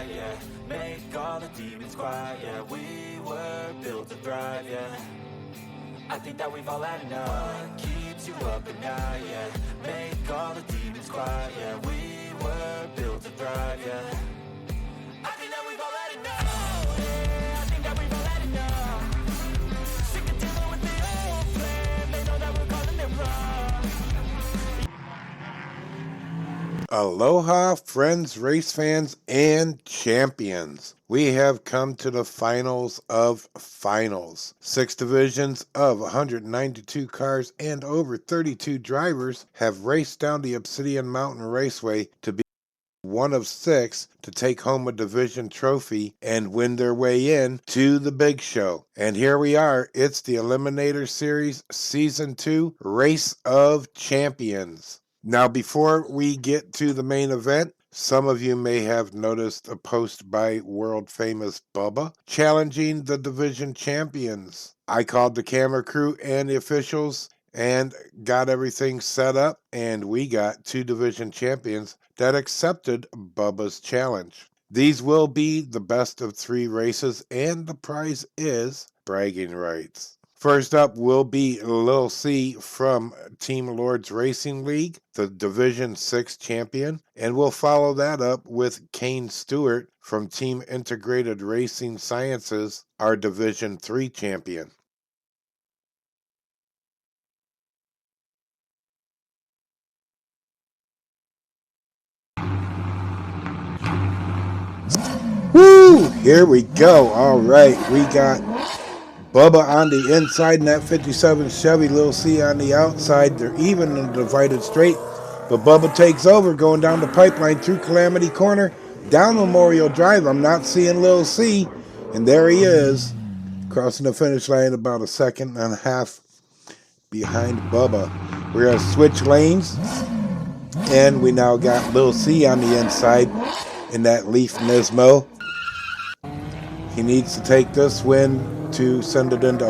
Yeah, make all the demons quiet. Yeah, we were built to thrive. Yeah, I think that we've all had enough. What keeps you up at night? Yeah, make all the demons quiet. Yeah, we were built to thrive. Yeah, I think that we've all had enough. Yeah, I think that we've all had enough. Sick of dealing with the old plan. They know that we're calling it wrong. Aloha, friends, race fans, and champions. We have come to the finals of finals. 6 divisions of 192 cars and over 32 drivers have raced down the Obsidian Mountain Raceway to be one of 6 to take home a division trophy and win their way in to the big show. And here we are. It's the Eliminator Series Season II Race of Champions. Now, before we get to the main event, some of you may have noticed a post by world-famous Bubba challenging the division champions. I called the camera crew and the officials and got everything set up, and we got 2 division champions that accepted Bubba's challenge. These will be the best of 3 races, and the prize is bragging rights. First up will be Lil C from Team Lords Racing League, the Division 6 champion, and we'll follow that up with Kane Stewart from Team Integrated Racing Sciences, our Division 3 champion. Woo! Here we go. All right, we got Bubba on the inside in that 57 Chevy, Lil C on the outside. They're even in the divided straight, but Bubba takes over going down the pipeline through Calamity Corner, down Memorial Drive. I'm not seeing Lil C, and there he is, crossing the finish line about 1.5 seconds behind Bubba. We're going to switch lanes, and we now got Lil C on the inside in that Leaf Nismo. He needs to take this win to send it into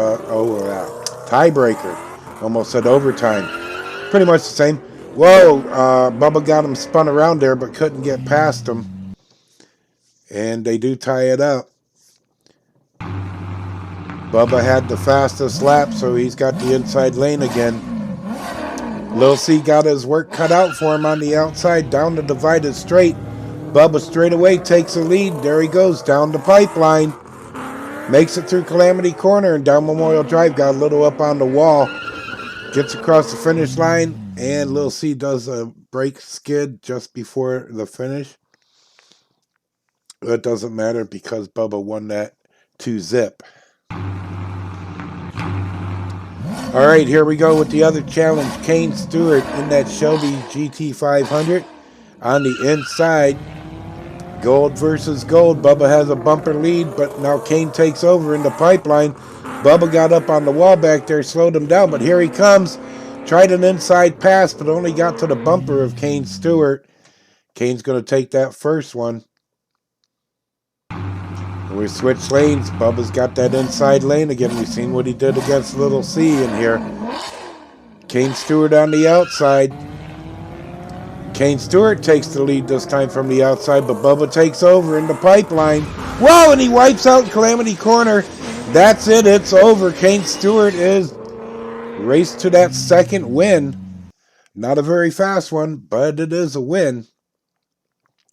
tiebreaker. Almost said overtime. Pretty much the same. Whoa, Bubba got him spun around there but couldn't get past him. And they do tie it up. Bubba had the fastest lap, so he's got the inside lane again. Lil C got his work cut out for him on the outside, down the divided straight. Bubba straight away takes the lead. There he goes, down the pipeline. Makes it through Calamity Corner and down Memorial Drive. Got a little up on the wall. Gets across the finish line. And Lil C does a brake skid just before the finish. It doesn't matter because Bubba won that 2-zip. All right, here we go with the other challenge. Kane Stewart in that Shelby GT500. On the inside, gold versus gold. Bubba has a bumper lead, but now Kane takes over in the pipeline. Bubba got up on the wall back there, slowed him down, but here he comes. Tried an inside pass, but only got to the bumper of Kane Stewart. Kane's going to take that first one. And we switch lanes. Bubba's got that inside lane again. We've seen what he did against Little C in here. Kane Stewart on the outside. Kane Stewart takes the lead this time from the outside, but Bubba takes over in the pipeline. Whoa, and he wipes out Calamity Corner. That's it. It's over. Kane Stewart is raced to that second win. Not a very fast one, but it is a win.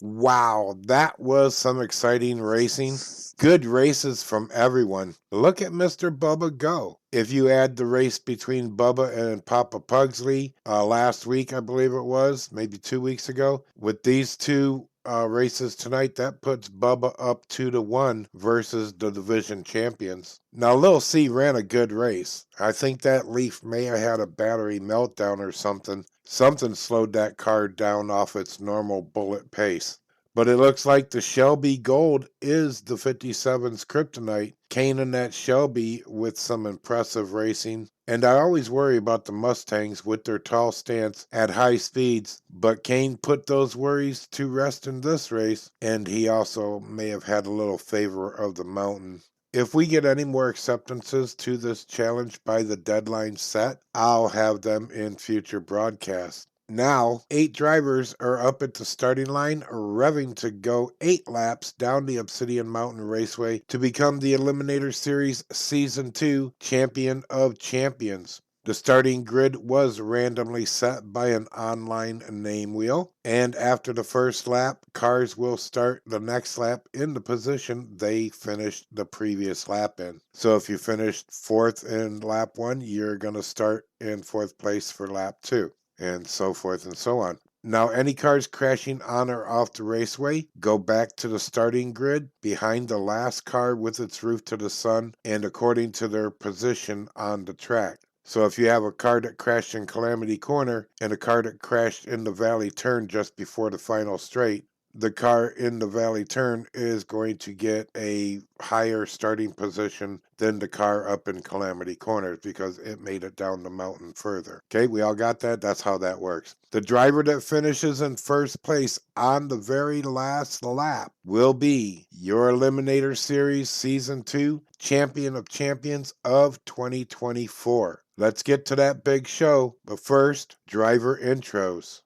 Wow, that was some exciting racing. Good races from everyone. Look at Mr. Bubba go. If you add the race between Bubba and Papa Pugsley last week, I believe it was, maybe 2 weeks ago, with these 2 races tonight, that puts Bubba up 2-1 versus the division champions. Now, Lil C ran a good race. I think that Leaf may have had a battery meltdown or something Something slowed that car down off its normal bullet pace. But it looks like the Shelby Gold is the 57's kryptonite. Kane and that Shelby with some impressive racing. And I always worry about the Mustangs with their tall stance at high speeds, but Kane put those worries to rest in this race, and he also may have had a little favor of the mountain. If we get any more acceptances to this challenge by the deadline set, I'll have them in future broadcasts. Now, 8 drivers are up at the starting line, revving to go 8 laps down the Obsidian Mountain Raceway to become the Eliminator Series Season II Champion of Champions. The starting grid was randomly set by an online name wheel, and after the first lap, cars will start the next lap in the position they finished the previous lap in. So if you finished 4th in lap 1, you're going to start in 4th place for lap 2. And so forth and so on. Now, any cars crashing on or off the raceway go back to the starting grid behind the last car with its roof to the sun and according to their position on the track. So if you have a car that crashed in Calamity Corner and a car that crashed in the Valley Turn just before the final straight, the car in the Valley Turn is going to get a higher starting position than the car up in Calamity Corners because it made it down the mountain further. Okay, we all got that? That's how that works. The driver that finishes in first place on the very last lap will be your Eliminator Series Season 2 Champion of Champions of 2024. Let's get to that big show, but first, driver intros.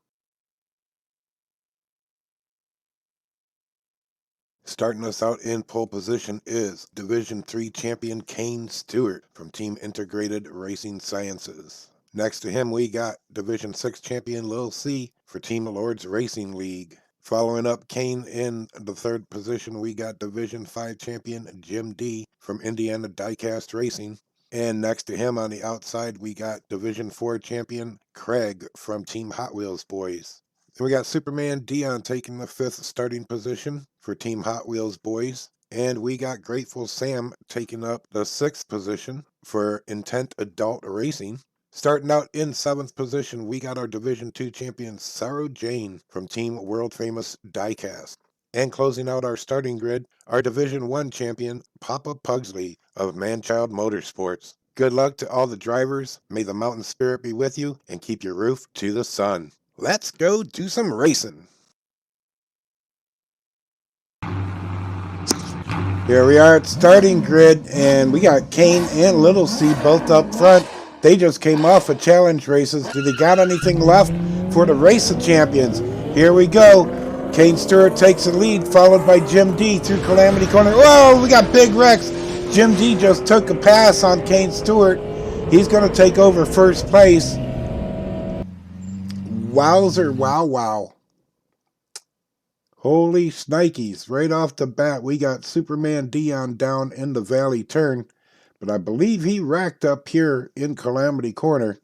Starting us out in pole position is Division 3 champion Kane Stewart from Team Integrated Racing Sciences. Next to him, we got Division 6 champion Lil C for Team Lords Racing League. Following up Kane in the third position, we got Division 5 champion Jim D from Indiana DIECAST Racing. And next to him on the outside, we got Division 4 champion Craig from Team Hot Wheels Boys. Then we got Superman Dion taking the 5th starting position for Team Hot Wheels Boys. And we got Grateful Sam taking up the 6th position for Intent Adult Racing. Starting out in 7th position, we got our Division 2 champion Sarah Jane from Team World Famous Diecast. And closing out our starting grid, our Division 1 champion Papa Pugsley of Manchild Motorsports. Good luck to all the drivers. May the mountain spirit be with you and keep your roof to the sun. Let's go do some racing. Here we are at starting grid, and we got Kane and Little C both up front. They just came off of challenge races. Do they got anything left for the Race of Champions? Here we go. Kane Stewart takes the lead, followed by Jim D through Calamity Corner. Whoa, we got Big Rex. Jim D just took a pass on Kane Stewart. He's going to take over first place. Wowzer, wow. Holy shnikes. Right off the bat, we got Superman Dion down in the Valley Turn. But I believe he racked up here in Calamity Corner.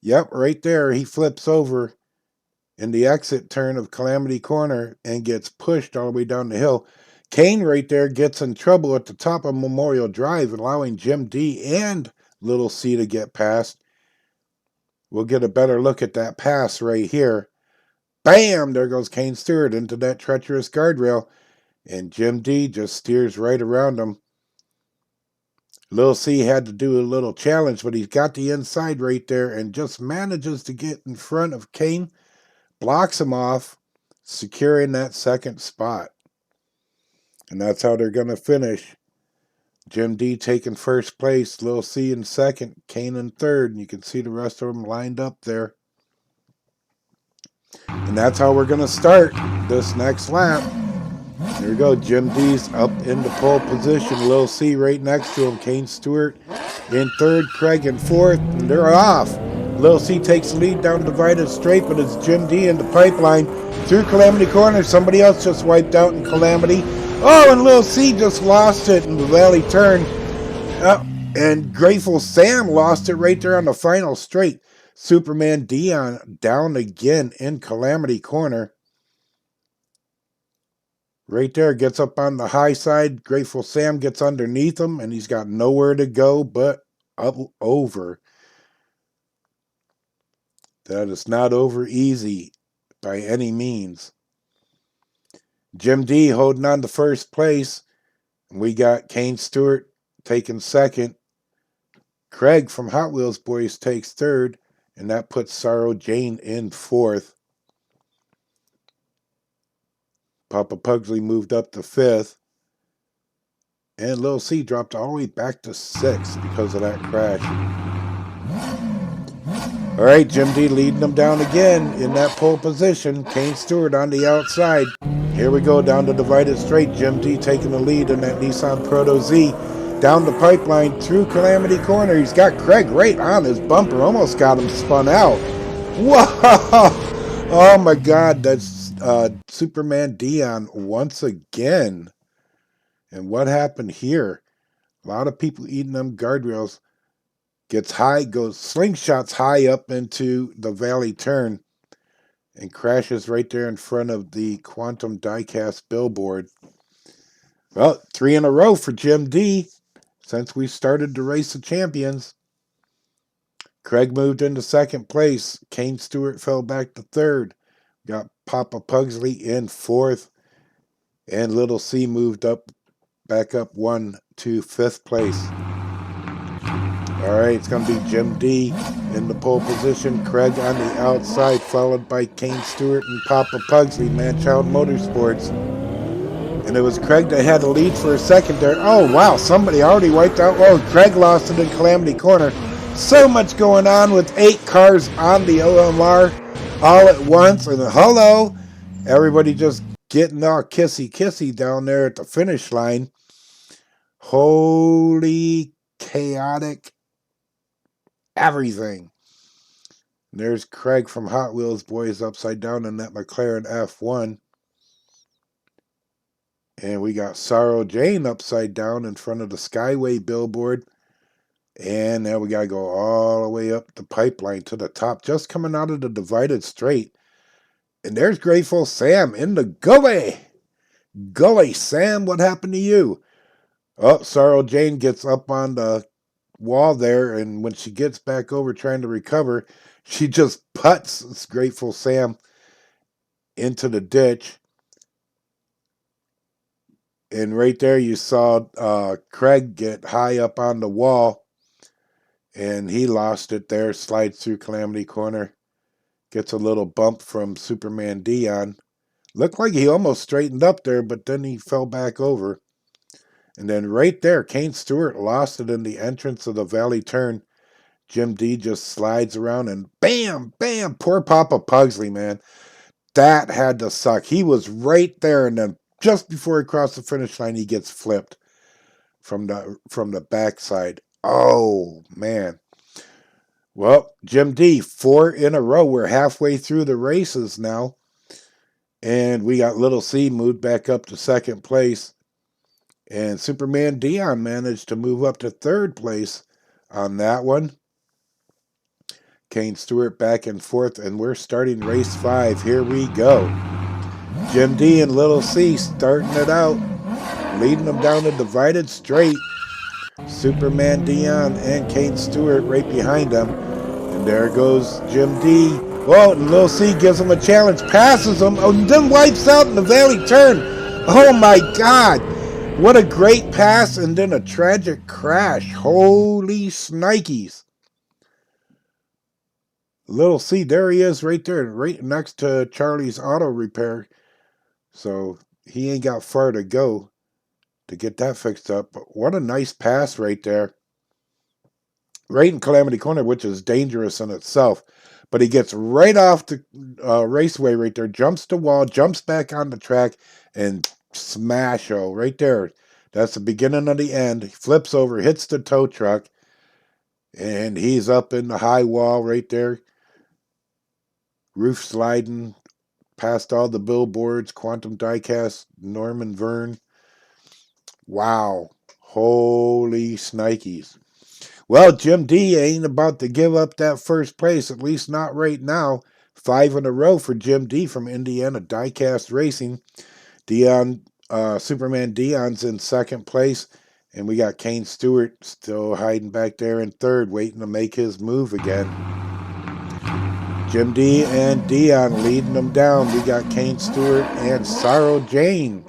Yep, right there. He flips over in the exit turn of Calamity Corner and gets pushed all the way down the hill. Kane right there gets in trouble at the top of Memorial Drive, allowing Jim D and Little C to get past. We'll get a better look at that pass right here. Bam! There goes Kane Stewart into that treacherous guardrail. And Jim D just steers right around him. Lil C had to do a little challenge, but he's got the inside right there and just manages to get in front of Kane. Blocks him off, securing that second spot. And that's how they're going to finish. Jim D taking first place, Lil C in second, Kane in third. And you can see the rest of them lined up there. And that's how we're going to start this next lap. Here we go. Jim D's up in the pole position. Lil C right next to him. Kane Stewart in third. Craig in fourth. And they're off. Lil C takes the lead down Divided Straight, but it's Jim D in the pipeline. Through Calamity Corner. Somebody else just wiped out in Calamity. Oh, and Lil C just lost it in the Valley Turn. And Grateful Sam lost it right there on the final straight. Superman Dion down again in Calamity Corner. Right there, gets up on the high side. Grateful Sam gets underneath him, and he's got nowhere to go but up over. That is not over easy by any means. Jim D holding on to first place. We got Kane Stewart taking second. Craig from Hot Wheels Boys takes third. And that puts Sorrow Jane in fourth. Papa Pugsley moved up to fifth. And Lil C dropped all the way back to sixth because of that crash. All right, Jim D leading them down again in that pole position. Kane Stewart on the outside. Here we go down the divided straight. Jim D taking the lead in that Nissan Proto Z. Down the pipeline through Calamity Corner. He's got Craig right on his bumper. Almost got him spun out. Whoa! Oh my God, that's Superman Dion once again. And what happened here? A lot of people eating them guardrails. Gets high, goes slingshots high up into the valley turn and crashes right there in front of the Quantum Diecast billboard. Well, 3 in a row for Jim D since we started the Race of Champions. Craig moved into second place. Kane Stewart fell back to third. Got Papa Pugsley in fourth. And Little C moved back up 1 to 5th place. All right, it's going to be Jim D in the pole position. Craig on the outside, followed by Kane Stewart and Papa Pugsley, Man-Child Motorsports. And it was Craig that had the lead for a second there. Oh, wow, somebody already wiped out. Oh, Craig lost it in Calamity Corner. So much going on with 8 cars on the OMR all at once. And hello, everybody just getting all kissy-kissy down there at the finish line. Holy chaotic everything. There's Craig from Hot Wheels Boys upside down in that McLaren F1. And we got Sorrow Jane upside down in front of the Skyway billboard. And now we got to go all the way up the pipeline to the top, just coming out of the divided straight. And there's Grateful Sam in the gully. Gully, Sam, what happened to you? Oh, Sorrow Jane gets up on the wall there, and when she gets back over trying to recover, she just putts this Grateful Sam into the ditch. And right there you saw Craig get high up on the wall, and he lost it there, slides through Calamity Corner, gets a little bump from Superman Dion. Looked like he almost straightened up there, but then he fell back over. And then right there, Kane Stewart lost it in the entrance of the valley turn. Jim D just slides around and bam, bam, poor Papa Pugsley, man. That had to suck. He was right there, and then just before he crossed the finish line, he gets flipped from the backside. Oh, man. Well, Jim D, 4 in a row. We're halfway through the races now. And we got Little C moved back up to second place. And Superman Dion managed to move up to third place on that one. Kane Stewart back and forth, and we're starting race 5. Here we go. Jim D and Little C starting it out, leading them down the divided straight. Superman Dion and Kane Stewart right behind them. And there goes Jim D. Whoa, and Little C gives him a challenge, passes him, and then wipes out in the valley turn. Oh my God. What a great pass, and then a tragic crash. Holy snikes. Little C, there he is right there, right next to Charlie's Auto Repair. So he ain't got far to go to get that fixed up. But what a nice pass right there. Right in Calamity Corner, which is dangerous in itself. But he gets right off the raceway right there, jumps the wall, jumps back on the track, and smash-o right there. That's the beginning of the end. He flips over, hits the tow truck, and he's up in the high wall right there. Roof sliding past all the billboards, Quantum Diecast, Norman Verne. Wow. Holy snikes. Well, Jim D ain't about to give up that first place, at least not right now. 5 in a row for Jim D from Indiana Diecast Racing. Superman Dion's in second place, and we got Kane Stewart still hiding back there in third, waiting to make his move again. Jim D and Dion leading them down. We got Kane Stewart and Sorrow Jane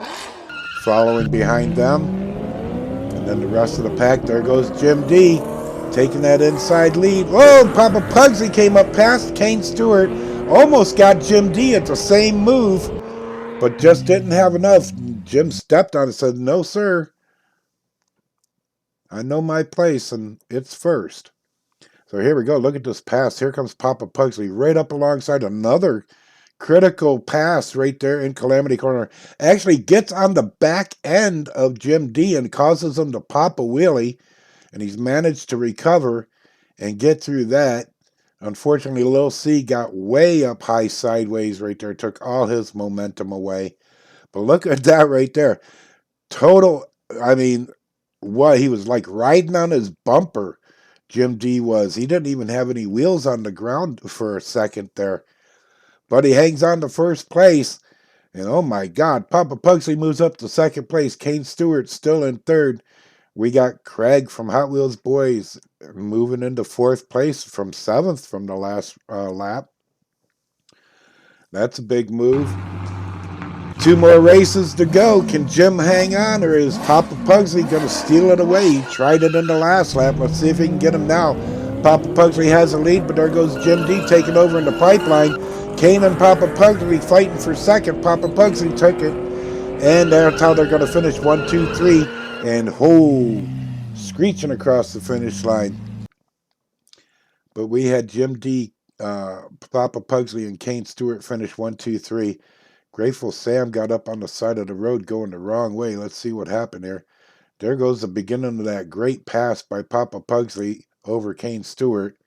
following behind them. And then the rest of the pack, there goes Jim D taking that inside lead. Whoa, Papa Pugsley came up past Kane Stewart. Almost got Jim D at the same move, but just didn't have enough. Jim stepped on it and said, no, sir. I know my place, and it's first. So here we go. Look at this pass. Here comes Papa Pugsley right up alongside another critical pass right there in Calamity Corner. Actually gets on the back end of Jim D and causes him to pop a wheelie, and he's managed to recover and get through that. Unfortunately, Lil C got way up high sideways right there, took all his momentum away. But look at that right there. Total, I mean, what, he was like riding on his bumper. Jim D was. He didn't even have any wheels on the ground for a second there. But he hangs on to first place. And oh my God, Papa Pugsley moves up to second place. Kane Stewart still in third. We got Craig from Hot Wheels Boys moving into fourth place from seventh from the last lap. That's a big move. 2 more races to go. Can Jim hang on, or is Papa Pugsley going to steal it away? He tried it in the last lap. Let's see if he can get him now. Papa Pugsley has a lead, but there goes Jim D taking over in the pipeline. Kane and Papa Pugsley fighting for second. Papa Pugsley took it, and that's how they're going to finish 1, 2, 3, and screeching across the finish line. But we had Jim D, Papa Pugsley, and Kane Stewart finish 1, 2, 3. Grateful Sam got up on the side of the road going the wrong way. Let's see what happened here. There goes the beginning of that great pass by Papa Pugsley over Kane Stewart.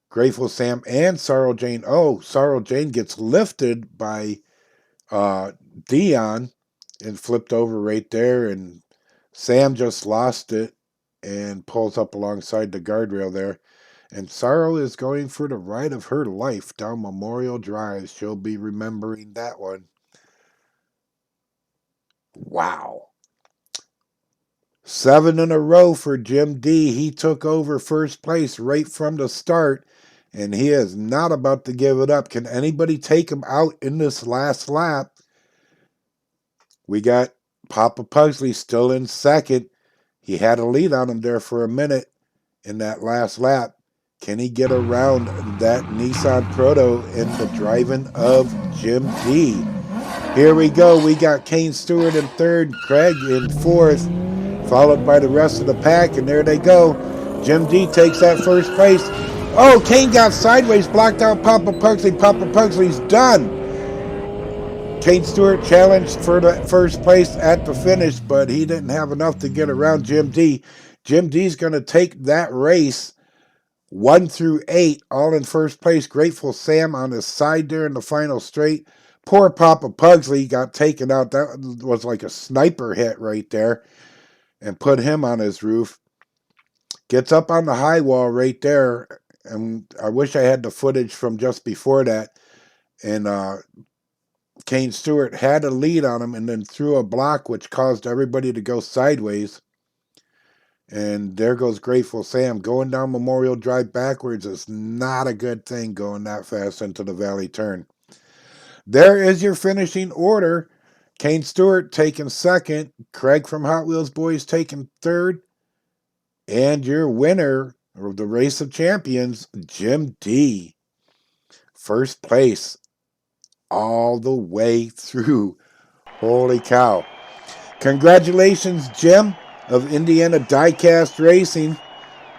Grateful Sam and Sorrow Jane. Oh, Sorrow Jane gets lifted by Dion and flipped over right there. And Sam just lost it and pulls up alongside the guardrail there. And Sorrow is going for the ride of her life down Memorial Drive. She'll be remembering that one. Wow. 7 in a row for Jim D. He took over first place right from the start, and he is not about to give it up. Can anybody take him out in this last lap? We got Papa Pugsley still in second. He had a lead on him there for a minute in that last lap. Can he get around that Nissan Proto in the driving of Jim D? Here we go. We got Kane Stewart in third, Craig in fourth, followed by the rest of the pack, and there they go. Jim D takes that first place. Oh, Kane got sideways, blocked out Papa Pugsley. Papa Pugsley's done. Kane Stewart challenged for the first place at the finish, but he didn't have enough to get around Jim D. Jim D's going to take that race 1 through 8, all in first place. Grateful Sam on his side there in the final straight. Poor Papa Pugsley got taken out. That was like a sniper hit right there and put him on his roof. Gets up on the high wall right there, and I wish I had the footage from just before that. And Kane Stewart had a lead on him and then threw a block, which caused everybody to go sideways. And there goes Grateful Sam. Going down Memorial Drive backwards is not a good thing going that fast into the valley turn. There is your finishing order. Kane Stewart taking second. Craig from Hot Wheels Boys taking third. And your winner of the Race of Champions, Jim D. First place all the way through. Holy cow. Congratulations, Jim of Indiana DIECAST Racing.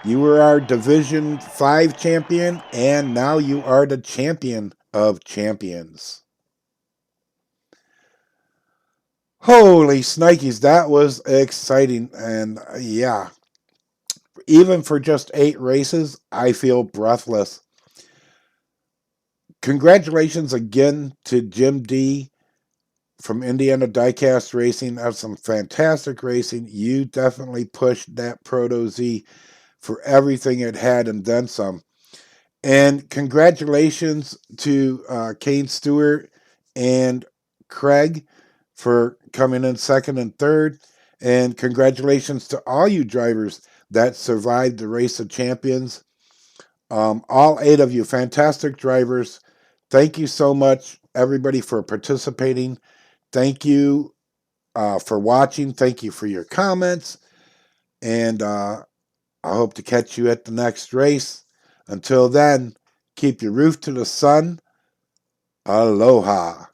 You were our Division 5 champion, and now you are the champion of champions. Holy snikes, that was exciting. And yeah, even for just 8 races, I feel breathless. Congratulations again to Jim D from Indiana DIECAST Racing. That's some fantastic racing. You definitely pushed that Proto Z for everything it had and then some. And congratulations to Kane Stewart and Craig for coming in second and third. And congratulations to all you drivers that survived the Race of Champions. All 8 of you, fantastic drivers. Thank you so much, everybody, for participating. Thank you for watching. Thank you for your comments. And I hope to catch you at the next race. Until then, keep your roof to the sun. Aloha.